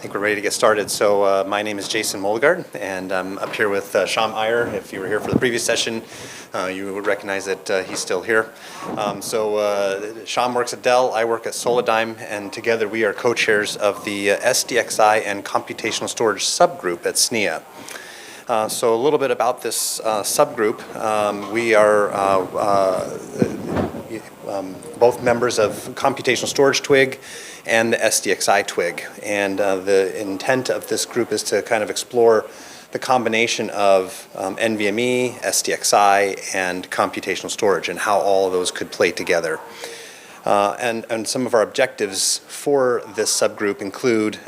think we're ready to get started. So my name is Jason Moldegard, and I'm up here with Sham Iyer. If you were here for the previous session, you would recognize that he's still here. Sham works at Dell, I work at Solidigm, and together we are co-chairs of the SDXI and computational storage subgroup at SNIA. So a little bit about this subgroup. We are both members of computational storage twig and the SDXI twig. And the intent of this group is to kind of explore the combination of NVMe, SDXI, and computational storage and how all of those could play together. And some of our objectives for this subgroup include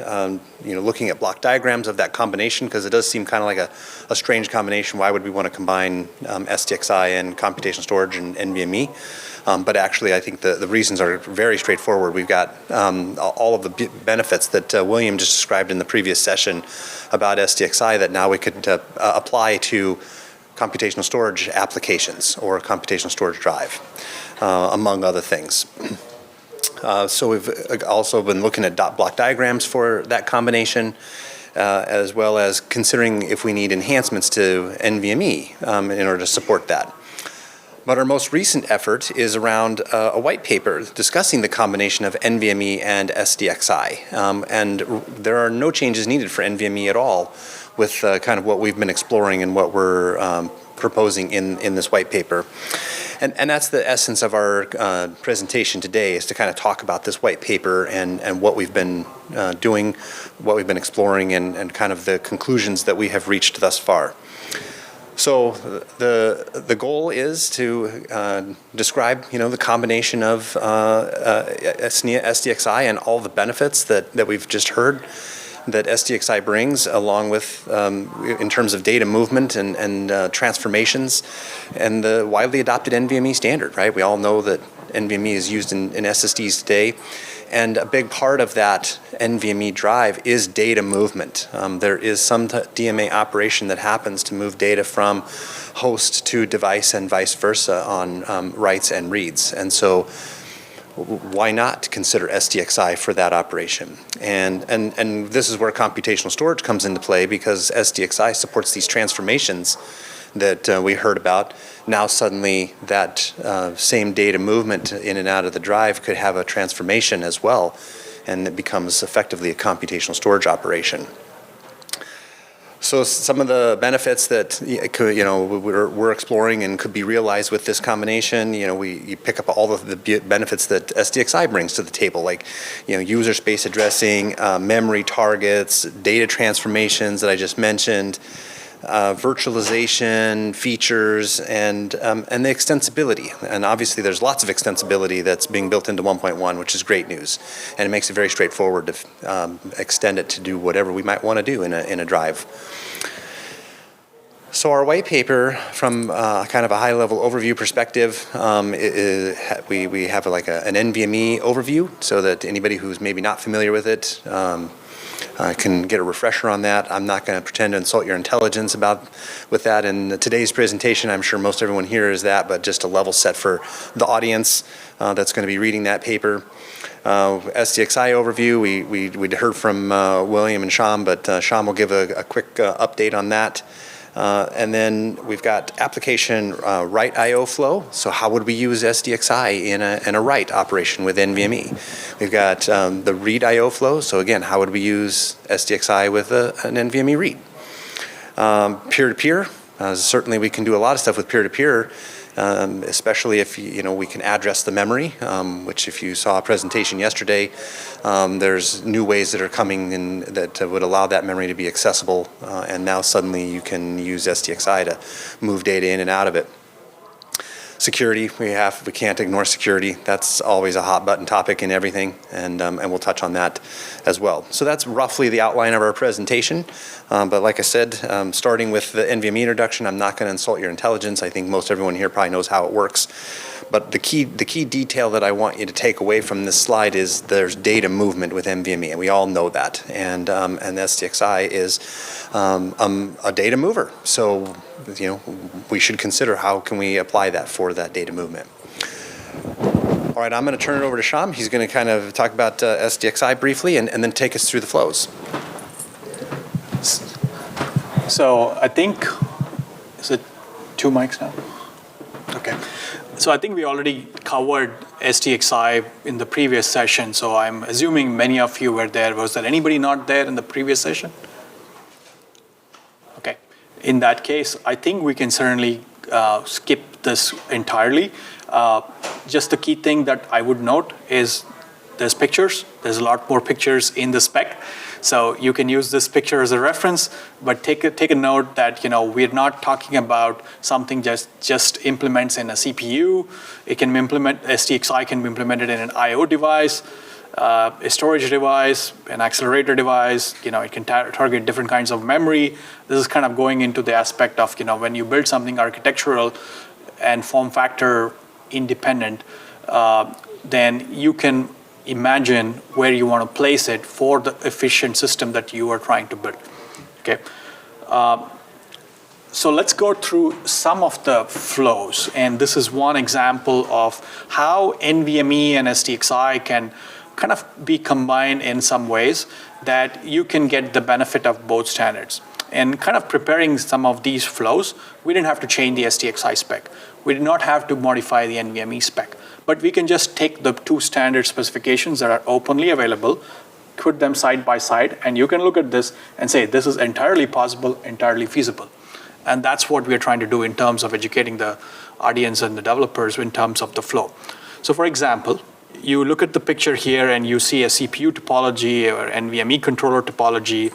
looking at block diagrams of that combination, because it does seem kind of like a strange combination. Why would we want to combine SDXI and computational storage and NVMe? But actually, I think the reasons are very straightforward. We've got all of the benefits that William just described in the previous session about SDXI that now we could apply to computational storage applications or a computational storage drive, among other things. So we've also been looking at block diagrams for that combination, as well as considering if we need enhancements to NVMe in order to support that. But our most recent effort is around a white paper discussing the combination of NVMe and SDXI. And there are no changes needed for NVMe at all with kind of what we've been exploring and what we're proposing in this white paper. And that's the essence of our presentation today, is to kind of talk about this white paper and what we've been doing, what we've been exploring, and kind of the conclusions that we have reached thus far. So the goal is to describe, the combination of SNIA SDXI and all the benefits that we've just heard that SDXI brings, along with in terms of data movement and transformations, and the widely adopted NVMe standard. Right, we all know that NVMe is used in SSDs today. And a big part of that NVMe drive is data movement. There is some DMA operation that happens to move data from host to device and vice versa on writes and reads. And so why not consider SDXI for that operation? And this is where computational storage comes into play, because SDXI supports these transformations that we heard about. Now suddenly that same data movement in and out of the drive could have a transformation as well, and it becomes effectively a computational storage operation. So some of the benefits that we're exploring and could be realized with this combination, you pick up all of the benefits that SDXI brings to the table, like user space addressing, memory targets, data transformations that I just mentioned, virtualization features, and the extensibility. And obviously there's lots of extensibility that's being built into 1.1, which is great news. And it makes it very straightforward to extend it to do whatever we might want to do in a drive. So our white paper, from kind of a high-level overview perspective, we have like an NVMe overview, so that anybody who's maybe not familiar with it can get a refresher on that. I'm not going to pretend to insult your intelligence with that in today's presentation. I'm sure most everyone here is that, but just a level set for the audience that's going to be reading that paper. SDXI overview, we'd heard from William and Sham, but Sham will give a quick update on that. And then we've got application write I/O flow. So how would we use SDXI in a write operation with NVMe? We've got the read I/O flow. So again, how would we use SDXI with an NVMe read? Peer-to-peer. Certainly we can do a lot of stuff with peer-to-peer, especially if we can address the memory, which if you saw a presentation yesterday, there's new ways that are coming in that would allow that memory to be accessible, and now suddenly you can use SDXI to move data in and out of it. Security, we can't ignore security. That's always a hot button topic in everything, and we'll touch on that as well. So that's roughly the outline of our presentation. But like I said, starting with the NVMe introduction, I'm not going to insult your intelligence. I think most everyone here probably knows how it works. But the key detail that I want you to take away from this slide is there's data movement with NVMe, and we all know that. And SDXI is a data mover. So we should consider how can we apply that for that data movement. All right, I'm going to turn it over to Sham. He's going to kind of talk about SDXI briefly and then take us through the flows. So I think, is it 2 mics now? Okay. So I think we already covered SDXI in the previous session, so I'm assuming many of you were there. Was there anybody not there in the previous session? Okay. In that case, I think we can certainly skip this entirely. Just the key thing that I would note is there's pictures. There's a lot more pictures in the spec. So you can use this picture as a reference, but take a note that we're not talking about something just implements in a CPU. It can implement, SDXI can be implemented in an I/O device, a storage device, an accelerator device. It can target different kinds of memory. This is kind of going into the aspect of when you build something architectural and form factor independent, then you can imagine where you want to place it for the efficient system that you are trying to build. Okay. So let's go through some of the flows, and this is one example of how NVMe and SDXI can kind of be combined in some ways that you can get the benefit of both standards. And kind of preparing some of these flows, we didn't have to change the SDXI spec. We did not have to modify the NVMe spec. But we can just take the two standard specifications that are openly available, put them side by side, and you can look at this and say, this is entirely possible, entirely feasible. And that's what we're trying to do in terms of educating the audience and the developers in terms of the flow. So for example, you look at the picture here and you see a CPU topology or NVMe controller topology,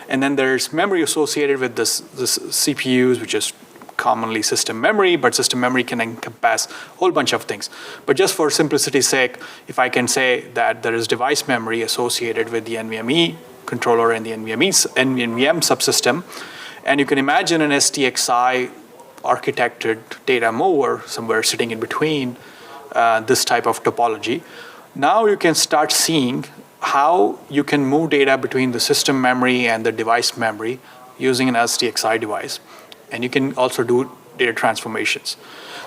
and then there's memory associated with this CPUs, which is commonly system memory, but system memory can encompass a whole bunch of things. But just for simplicity's sake, if I can say that there is device memory associated with the NVMe controller and the NVM subsystem, and you can imagine an SDXI architected data mover somewhere sitting in between this type of topology. Now you can start seeing how you can move data between the system memory and the device memory using an SDXI device. And you can also do data transformations.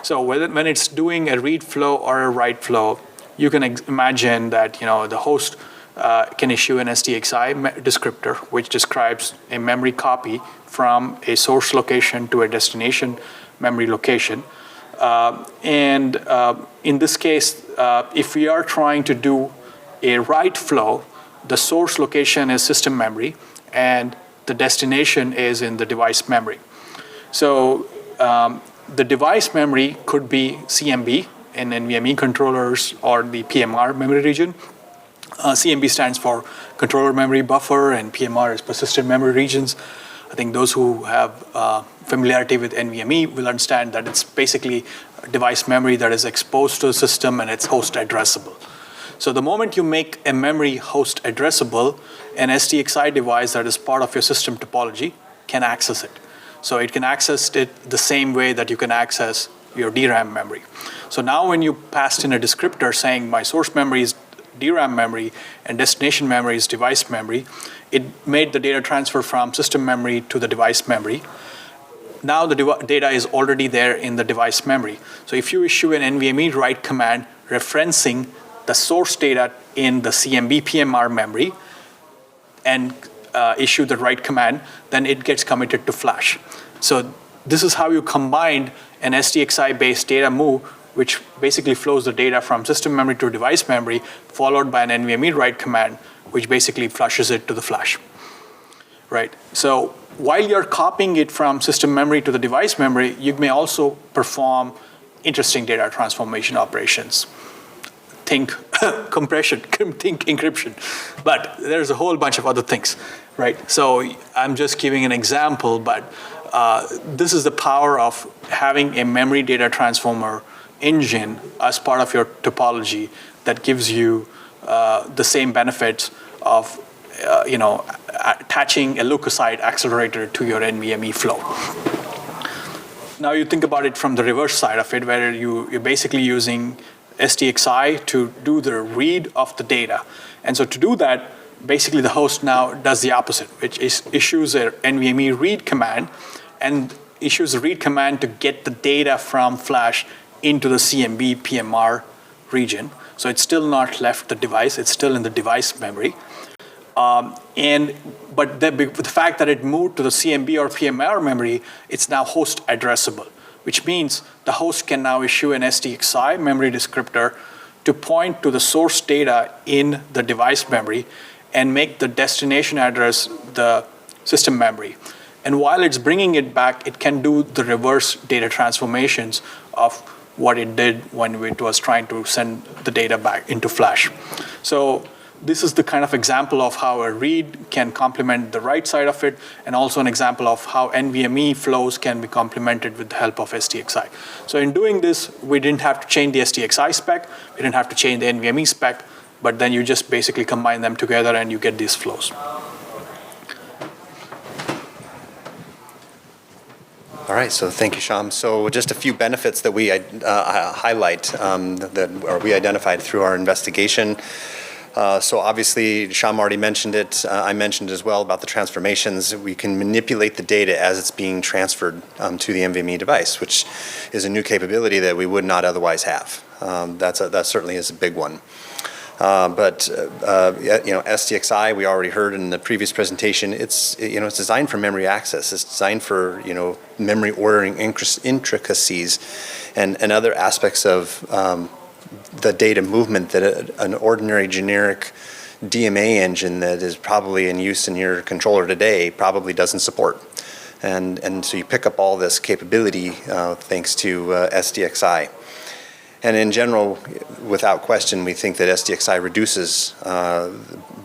So when it's doing a read flow or a write flow, you can imagine that the host can issue an SDXI descriptor, which describes a memory copy from a source location to a destination memory location. In this case, if we are trying to do a write flow, the source location is system memory, and the destination is in the device memory. So the device memory could be CMB in NVMe controllers or the PMR memory region. CMB stands for controller memory buffer, and PMR is persistent memory regions. I think those who have familiarity with NVMe will understand that it's basically a device memory that is exposed to the system and it's host addressable. So the moment you make a memory host addressable, an SDXI device that is part of your system topology can access it. So it can access it the same way that you can access your DRAM memory. So now when you passed in a descriptor saying my source memory is DRAM memory and destination memory is device memory, it made the data transfer from system memory to the device memory. Now the data is already there in the device memory. So if you issue an NVMe write command referencing the source data in the CMB PMR memory and issue the write command, then it gets committed to flash. So this is how you combine an SDXI-based data move, which basically flows the data from system memory to device memory, followed by an NVMe write command, which basically flushes it to the flash. Right. So while you're copying it from system memory to the device memory, you may also perform interesting data transformation operations. Think compression, think encryption, but there's a whole bunch of other things, right? So I'm just giving an example, but this is the power of having a memory data transformer engine as part of your topology that gives you the same benefits of attaching a leukocyte accelerator to your NVMe flow. Now you think about it from the reverse side of it, where you're basically using SDXI to do the read of the data. And so to do that, basically the host now does the opposite, which is issues an NVMe read command and issues a read command to get the data from flash into the CMB PMR region. So it's still not left the device, it's still in the device memory. But the fact that it moved to the CMB or PMR memory, it's now host addressable, which means the host can now issue an SDXI memory descriptor to point to the source data in the device memory and make the destination address the system memory. And while it's bringing it back, it can do the reverse data transformations of what it did when it was trying to send the data back into flash. So this is the kind of example of how a read can complement the write side of it, and also an example of how NVMe flows can be complemented with the help of SDXI. So in doing this, we didn't have to change the SDXI spec, we didn't have to change the NVMe spec, but then you just basically combine them together and you get these flows. All right, so thank you, Shyam. So just a few benefits that we highlight we identified through our investigation. So obviously, Shyam already mentioned it. I mentioned as well about the transformations. We can manipulate the data as it's being transferred to the NVMe device, which is a new capability that we would not otherwise have. That certainly is a big one. SDXI, we already heard in the previous presentation, it's designed for memory access. It's designed for memory ordering intricacies and other aspects of the data movement that an ordinary generic DMA engine that is probably in use in your controller today probably doesn't support. And so you pick up all this capability thanks to SDXI. And in general, without question, we think that SDXI reduces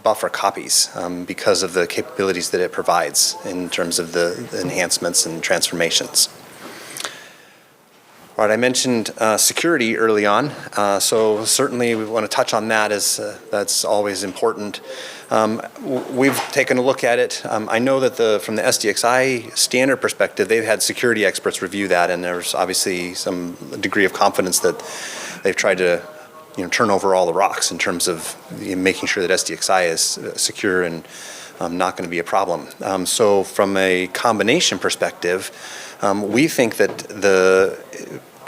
buffer copies because of the capabilities that it provides in terms of the enhancements and transformations. All right, I mentioned security early on, so certainly we want to touch on that as that's always important. We've taken a look at it. I know that from the SDXI standard perspective, they've had security experts review that, and there's obviously some degree of confidence that they've tried to turn over all the rocks in terms of making sure that SDXI is secure and not going to be a problem. So from a combination perspective, we think that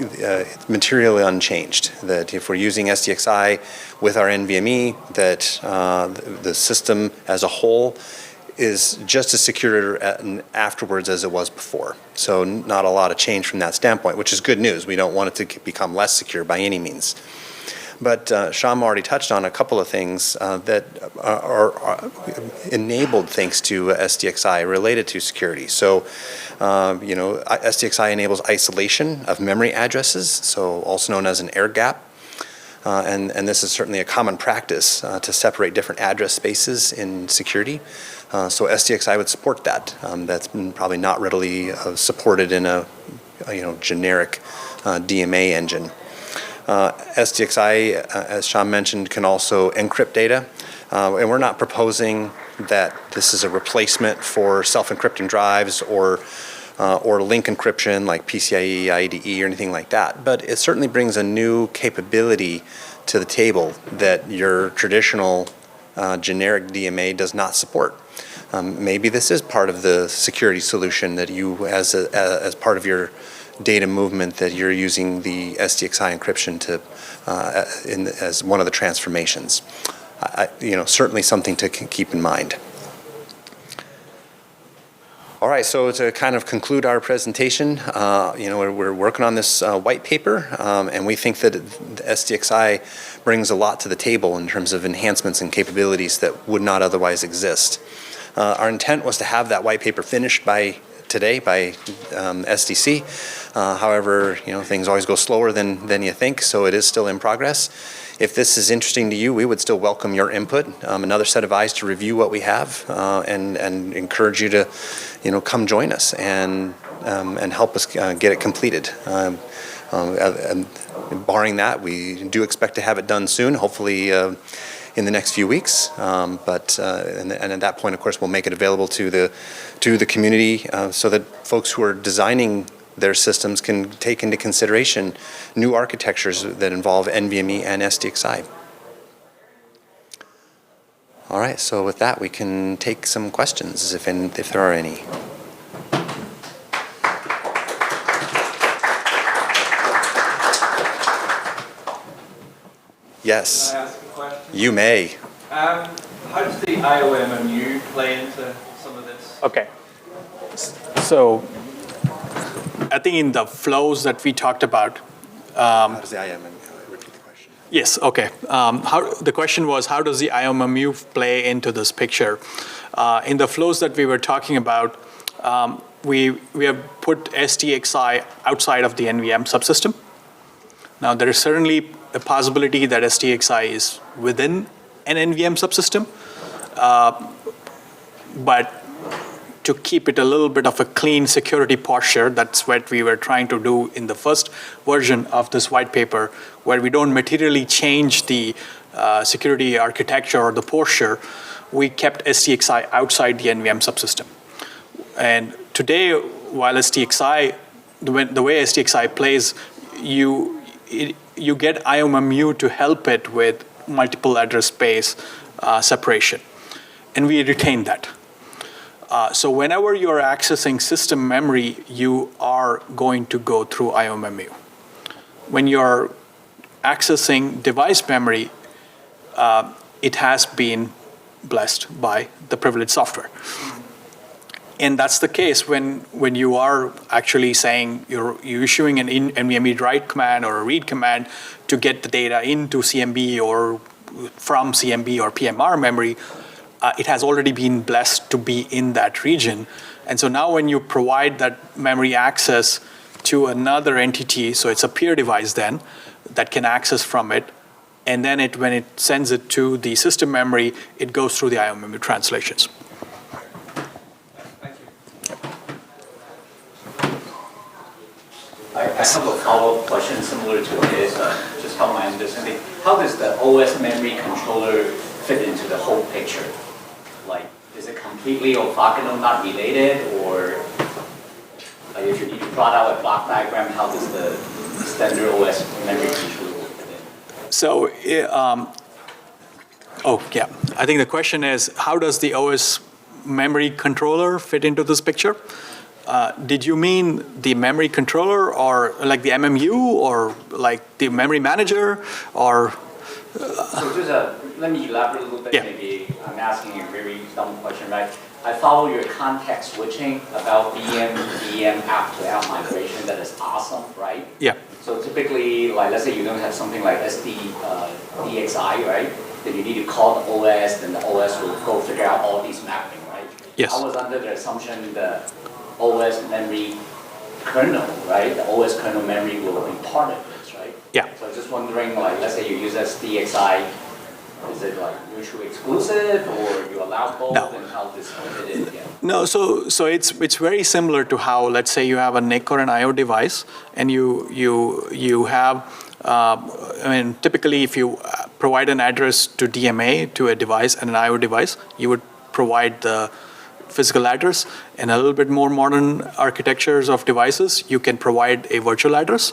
it's materially unchanged, that if we're using SDXI with our NVMe, that the system as a whole is just as secure afterwards as it was before. So not a lot of change from that standpoint, which is good news. We don't want it to become less secure by any means. But Shyam already touched on a couple of things that are enabled thanks to SDXI related to security. So, SDXI enables isolation of memory addresses, so also known as an air gap. And this is certainly a common practice to separate different address spaces in security. So SDXI would support that. That's probably not readily supported in a generic DMA engine. SDXI, as Shyam mentioned, can also encrypt data. And we're not proposing that this is a replacement for self-encrypting drives or link encryption like PCIe, IDE, or anything like that. But it certainly brings a new capability to the table that your traditional generic DMA does not support. Maybe this is part of the security solution that you, as part of your data movement, that you're using the SDXI encryption as one of the transformations. Certainly something to keep in mind. All right, so to kind of conclude our presentation, we're working on this white paper, and we think that the SDXI brings a lot to the table in terms of enhancements and capabilities that would not otherwise exist. Our intent was to have that white paper finished today by SDC. However, things always go slower than you think, so it is still in progress. If this is interesting to you, we would still welcome your input, another set of eyes to review what we have, and encourage you to, come join us and help us get it completed. Barring that, we do expect to have it done soon, hopefully in the next few weeks. But at that point, of course, we'll make it available to the community so that folks who are designing their systems can take into consideration new architectures that involve NVMe and SDXI. All right, so with that, we can take some questions if there are any. Yes. Can I ask a question? You may. How does the IOMMU play into some of this? Okay. So I think in the flows that we talked about. How does the IM, repeat the question? Yes, okay. The question was, how does the IOMMU play into this picture? In the flows that we were talking about, we have put SDXI outside of the NVM subsystem. Now, there is certainly a possibility that SDXI is within an NVM subsystem, but to keep it a little bit of a clean security posture, that's what we were trying to do in the first version of this white paper, where we don't materially change the security architecture or the posture. We kept SDXI outside the NVM subsystem. And today, while SDXI, the way SDXI plays, you get IOMMU to help it with multiple address space separation. And we retain that. So whenever you're accessing system memory, you are going to go through IOMMU. When you're accessing device memory, it has been blessed by the privileged software. And that's the case when you are actually saying you're issuing an NVMe write command or a read command to get the data into CMB or from CMB or PMR memory. It has already been blessed to be in that region. And so now when you provide that memory access to another entity, so it's a peer device then that can access from it, and then when it sends it to the system memory, it goes through the IOMMU translations. Thank you. I have a follow-up question similar to his, just how my understanding. How does the OS memory controller fit into the whole picture? Like, is it completely orthogonal, not related, or if you need to plot out a block diagram, how does the standard OS memory controller fit in? So, I think the question is, how does the OS memory controller fit into this picture? Did you mean the memory controller, or like the MMU, or like the memory manager, or? So just let me elaborate a little bit. Yeah. Maybe I'm asking a very dumb question, right? I follow your context switching about VM app to app migration. That is awesome, right? Yeah. So typically, like let's say you don't have something like SDXI, right? Then you need to call the OS, then the OS will go figure out all these mapping, right? Yes. I was under the assumption the OS memory kernel, right? The OS kernel memory will be part of this, right? Yeah. So I was just wondering, like, let's say you use SDXI, is it like mutually exclusive, or you allow both, No. and how this fit in? Yeah. No, so it's very similar to how, let's say you have a NIC or an IO device, and you have, typically if you provide an address to DMA to a device and an IO device, you would provide the physical address. In a little bit more modern architectures of devices, you can provide a virtual address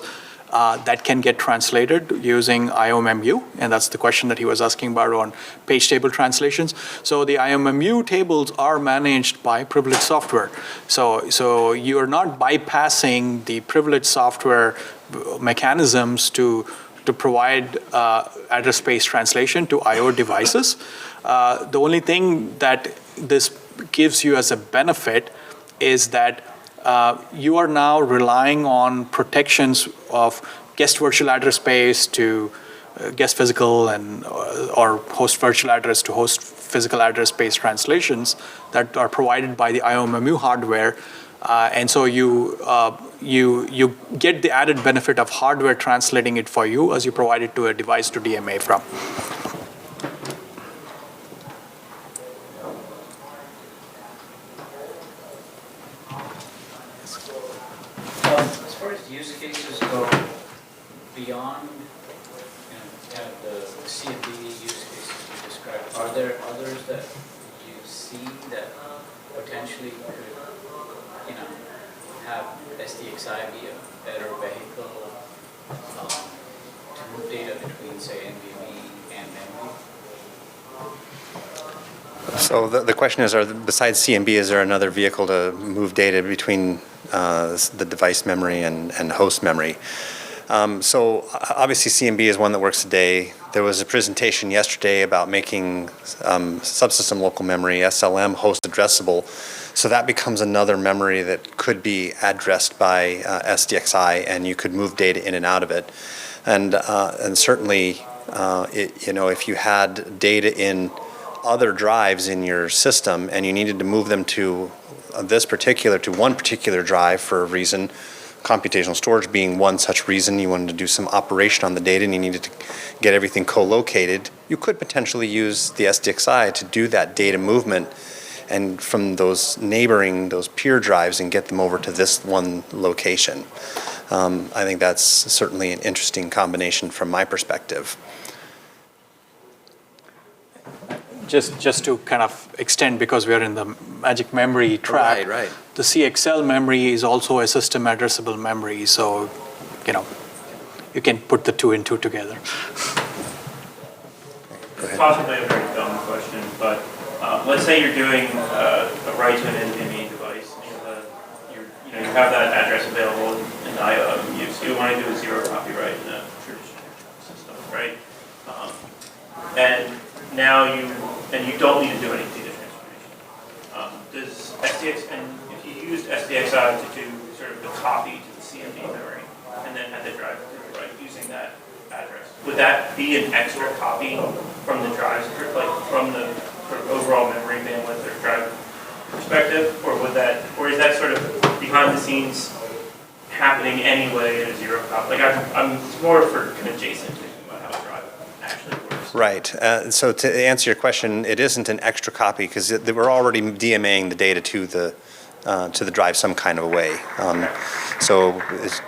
that can get translated using IOMMU, and that's the question that he was asking about on page table translations. So the IOMMU tables are managed by privileged software. So you are not bypassing the privileged software mechanisms to provide address space translation to IO devices. The only thing that this gives you as a benefit is that you are now relying on protections of guest virtual address space to guest physical or host virtual address to host physical address space translations that are provided by the IOMMU hardware. And so you get the added benefit of hardware translating it for you as you provide it to a device to DMA from. As far as use cases go beyond, kind of the CMB use cases you described, are there others that you see that potentially could, have SDXI be a better vehicle to move data between, say, NVMe and memory? So the question is, besides CMB, is there another vehicle to move data between the device memory and host memory? Obviously CMB is one that works today. There was a presentation yesterday about making subsystem local memory, SLM, host addressable. So that becomes another memory that could be addressed by SDXI, and you could move data in and out of it. And certainly, if you had data in other drives in your system and you needed to move them to one particular drive for a reason, computational storage being one such reason, you wanted to do some operation on the data and you needed to get everything co-located, you could potentially use the SDXI to do that data movement and from those peer drives and get them over to this one location. I think that's certainly an interesting combination from my perspective. Just to kind of extend, because we're in the magic memory track, Right. the CXL memory is also a system addressable memory, so you can put the two and two together. Possibly a very dumb question, but let's say you're doing a write to an NVMe device, and you have that address available in IO use. You want to do a zero copy write in a traditional system, right? And now you don't need to do any data transformation. If you used SDXI to do sort of the copy to the CMD memory, and then had the drive to the right using that address, would that be an extra copy from the drives, like from the sort of overall memory bandwidth or drive perspective, or is that sort of behind the scenes happening anyway at a zero copy? Like I'm more for kind of Jason thinking about how a drive actually works. Right. So to answer your question, it isn't an extra copy because we're already DMAing the data to the drive some kind of a way. So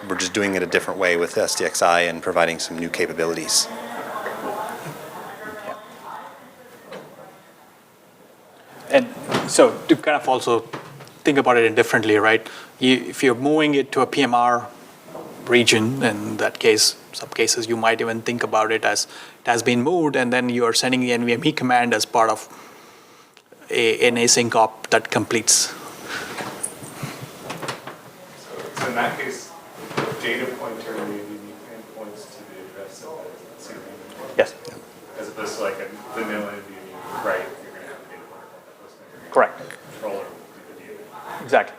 we're just doing it a different way with SDXI and providing some new capabilities. And so to kind of also think about it differently, right? If you're moving it to a PMR region, in that case, some cases you might even think about it as it has been moved, and then you are sending the NVMe command as part of an async op that completes. So in that case, the data pointer in the NVMe command points to the address of the CMD. Yes. As opposed to like a vanilla NVMe, right? You're going to have a data pointer called that host memory. Correct. Controller will do the data. Exactly.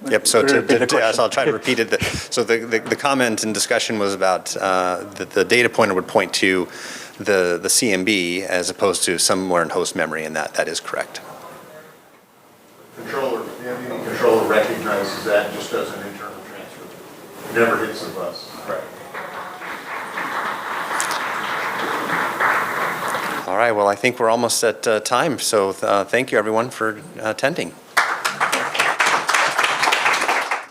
Yep. So Repeat the question. so I'll try to repeat it. So the comment and discussion was about the data pointer would point to the CMB as opposed to somewhere in host memory, and that is correct. The NVMe controller recognizes that and just does an internal transfer. It never hits the bus. Right. All right. Well, I think we're almost at time. So thank you, everyone, for attending.